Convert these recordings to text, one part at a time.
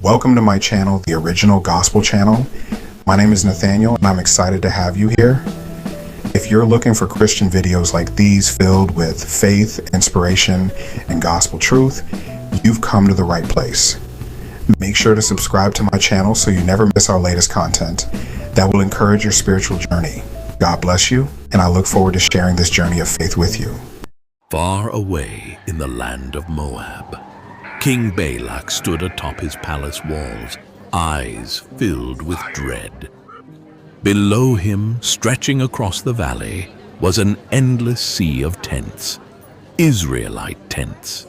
Welcome to my channel, the Original Gospel Channel. My name is Nathaniel and I'm excited to have you here. If you're looking for Christian videos like these filled with faith, inspiration, and gospel truth, you've come to the right place. Make sure to subscribe to my channel so you never miss our latest content that will encourage your spiritual journey. God bless you, and I look forward to sharing this journey of faith with you. Far away in the land of Moab, King Balak stood atop his palace walls, eyes filled with dread. Below him, stretching across the valley, was an endless sea of tents, Israelite tents.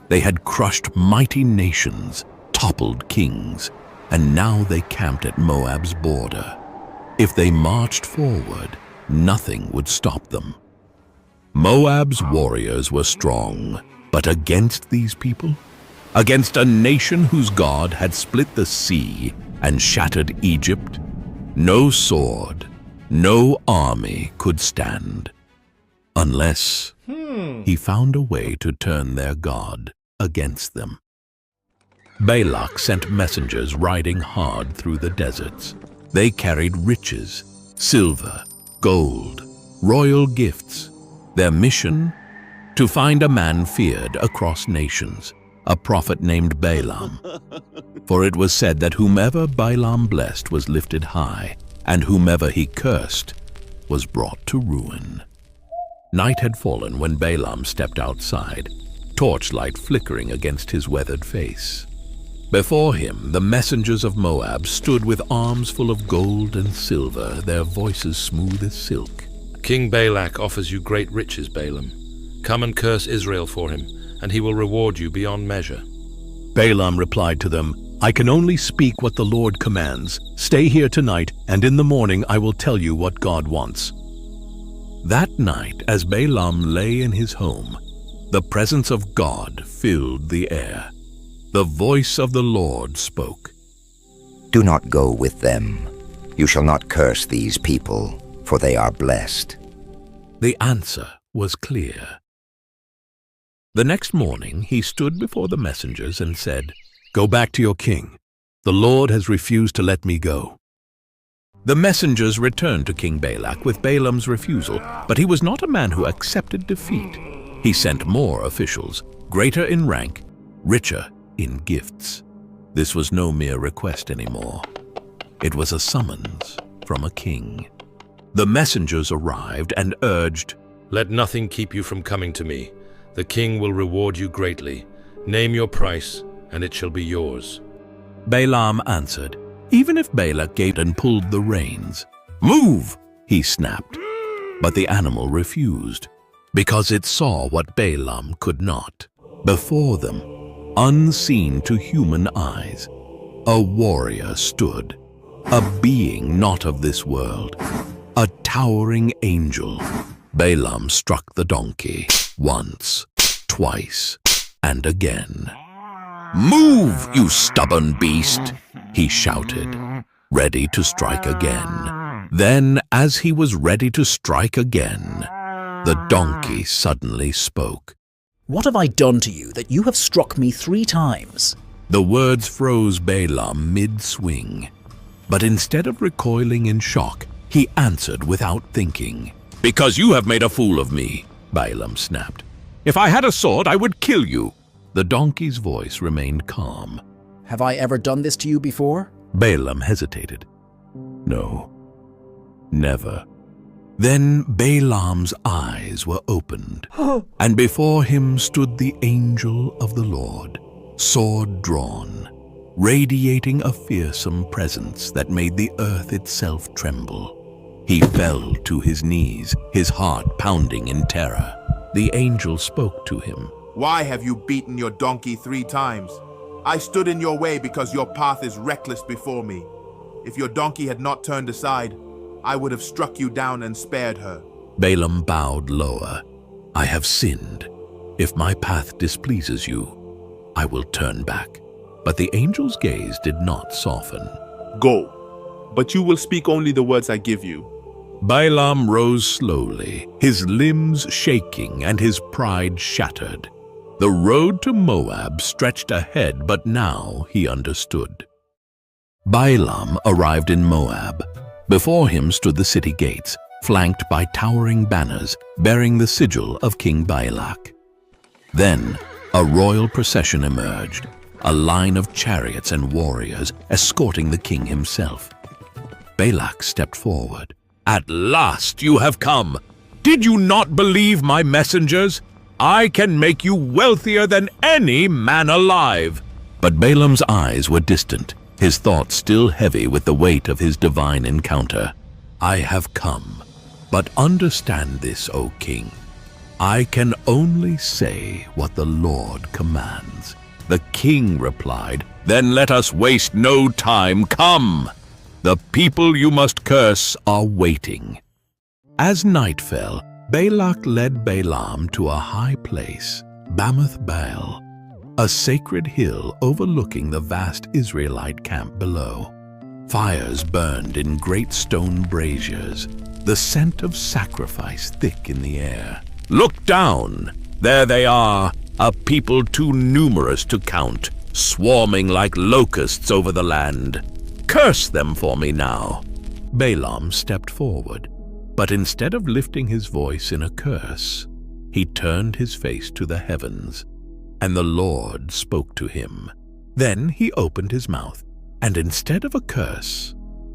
They had crushed mighty nations, toppled kings, and now they camped at Moab's border. If they marched forward, nothing would stop them. Moab's warriors were strong, but against these people, against a nation whose God had split the sea and shattered Egypt, no sword, no army could stand, unless he found a way to turn their God against them. Balak sent messengers riding hard through the deserts. They carried riches, silver, gold, royal gifts. Their mission? To find a man feared across nations, a prophet named Balaam. For it was said that whomever Balaam blessed was lifted high, and whomever he cursed was brought to ruin. Night had fallen when Balaam stepped outside, torchlight flickering against his weathered face. Before him, the messengers of Moab stood with arms full of gold and silver, their voices smooth as silk. King Balak offers you great riches, Balaam. Come and curse Israel for him, and he will reward you beyond measure. Balaam replied to them, I can only speak what the Lord commands. Stay here tonight, and in the morning I will tell you what God wants. That night, as Balaam lay in his home, the presence of God filled the air. The voice of the Lord spoke. Do not go with them. You shall not curse these people, for they are blessed. The answer was clear. The next morning he stood before the messengers and said, Go back to your king. The Lord has refused to let me go. The messengers returned to King Balak with Balaam's refusal, but he was not a man who accepted defeat. He sent more officials, greater in rank, richer in gifts. This was no mere request anymore. It was a summons from a king. The messengers arrived and urged, Let nothing keep you from coming to me. The king will reward you greatly. Name your price, and it shall be yours. Balaam answered, even if Balak gave and pulled the reins. Move, he snapped. But the animal refused, because it saw what Balaam could not. Before them, unseen to human eyes, a warrior stood, a being not of this world, a towering angel. Balaam struck the donkey once, twice, and again. Move, you stubborn beast, he shouted, ready to strike again. Then, as he was ready to strike again, the donkey suddenly spoke. What have I done to you that you have struck me 3 times? The words froze Balaam mid-swing, but instead of recoiling in shock, he answered without thinking. Because you have made a fool of me, Balaam snapped. If I had a sword, I would kill you. The donkey's voice remained calm. Have I ever done this to you before? Balaam hesitated. No, never. Then Balaam's eyes were opened, and before him stood the angel of the Lord, sword drawn, radiating a fearsome presence that made the earth itself tremble. He fell to his knees, his heart pounding in terror. The angel spoke to him. Why have you beaten your donkey 3 times? I stood in your way because your path is reckless before me. If your donkey had not turned aside, I would have struck you down and spared her. Balaam bowed lower. I have sinned. If my path displeases you, I will turn back. But the angel's gaze did not soften. Go, but you will speak only the words I give you. Balaam rose slowly, his limbs shaking and his pride shattered. The road to Moab stretched ahead, but now he understood. Balaam arrived in Moab. Before him stood the city gates, flanked by towering banners bearing the sigil of King Balak. Then a royal procession emerged, a line of chariots and warriors escorting the king himself. Balak stepped forward. "At last you have come! Did you not believe my messengers? I can make you wealthier than any man alive." But Balaam's eyes were distant, his thoughts still heavy with the weight of his divine encounter. "I have come, but understand this, O king. I can only say what the Lord commands." The king replied, "Then let us waste no time. Come! The people you must curse are waiting." As night fell, Balak led Balaam to a high place, Bamoth Baal, a sacred hill overlooking the vast Israelite camp below. Fires burned in great stone braziers, the scent of sacrifice thick in the air. "Look down! There they are, a people too numerous to count, swarming like locusts over the land. Curse them for me now." Balaam stepped forward, but instead of lifting his voice in a curse, he turned his face to the heavens, and the Lord spoke to him. Then he opened his mouth, and instead of a curse,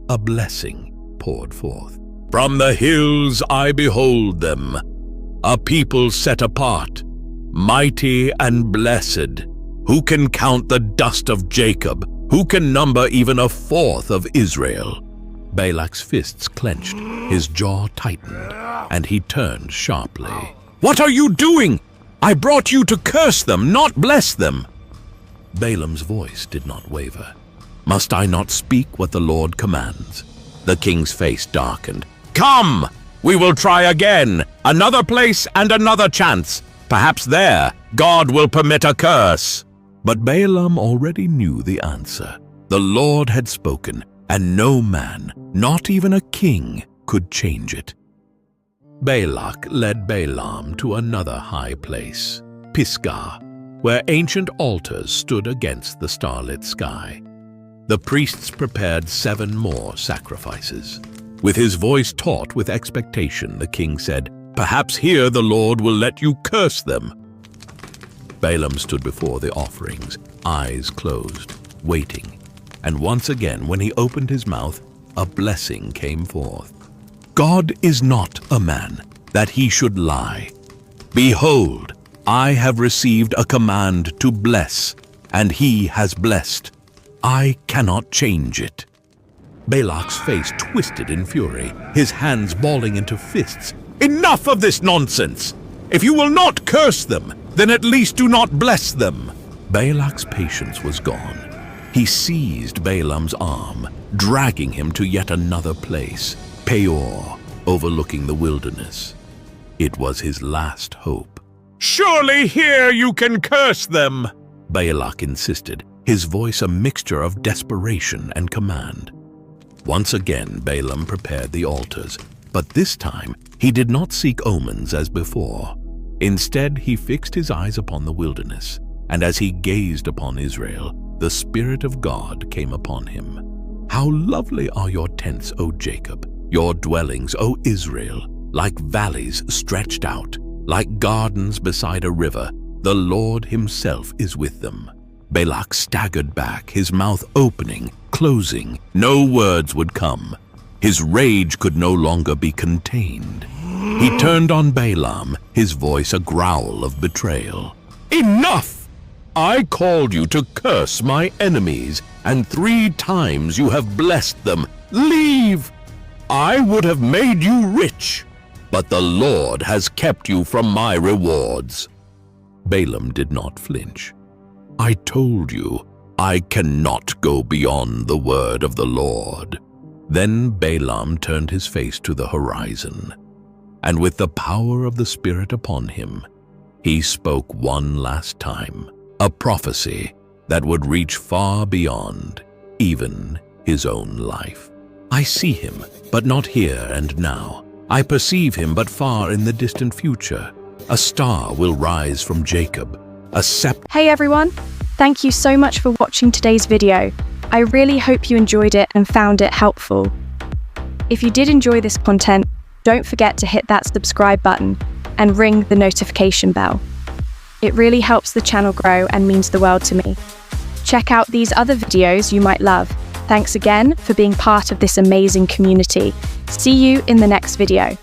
a blessing poured forth. "From the hills I behold them, a people set apart, mighty and blessed. Who can count the dust of Jacob? Who can number even a fourth of Israel?" Balak's fists clenched, his jaw tightened, and he turned sharply. "What are you doing? I brought you to curse them, not bless them." Balaam's voice did not waver. "Must I not speak what the Lord commands?" The king's face darkened. "Come! We will try again. Another place and another chance. Perhaps there God will permit a curse." But Balaam already knew the answer. The Lord had spoken, and no man, not even a king, could change it. Balak led Balaam to another high place, Pisgah, where ancient altars stood against the starlit sky. The priests prepared 7 more sacrifices. With his voice taut with expectation, the king said, "Perhaps here the Lord will let you curse them." Balaam stood before the offerings, eyes closed, waiting. And once again, when he opened his mouth, a blessing came forth. "God is not a man, that he should lie. Behold, I have received a command to bless, and he has blessed. I cannot change it." Balak's face twisted in fury, his hands balling into fists. "Enough of this nonsense! If you will not curse them, then at least do not bless them." Balak's patience was gone. He seized Balaam's arm, dragging him to yet another place, Peor, overlooking the wilderness. It was his last hope. "Surely here you can curse them," Balak insisted, his voice a mixture of desperation and command. Once again Balaam prepared the altars, but this time he did not seek omens as before. Instead, he fixed his eyes upon the wilderness, and as he gazed upon Israel, the Spirit of God came upon him. "How lovely are your tents, O Jacob, your dwellings, O Israel, like valleys stretched out, like gardens beside a river. The Lord himself is with them." Balak staggered back, his mouth opening, closing. No words would come. His rage could no longer be contained. He turned on Balaam, his voice a growl of betrayal. "Enough! I called you to curse my enemies, and 3 times you have blessed them. Leave! I would have made you rich, but the Lord has kept you from my rewards." Balaam did not flinch. "I told you, I cannot go beyond the word of the Lord." Then Balaam turned his face to the horizon, and with the power of the Spirit upon him, he spoke one last time, a prophecy that would reach far beyond even his own life. "I see him, but not here and now. I perceive him, but far in the distant future. A star will rise from Jacob, a scepter. Hey everyone! Thank you so much for watching today's video. I really hope you enjoyed it and found it helpful. If you did enjoy this content, don't forget to hit that subscribe button and ring the notification bell. It really helps the channel grow and means the world to me. Check out these other videos you might love. Thanks again for being part of this amazing community. See you in the next video.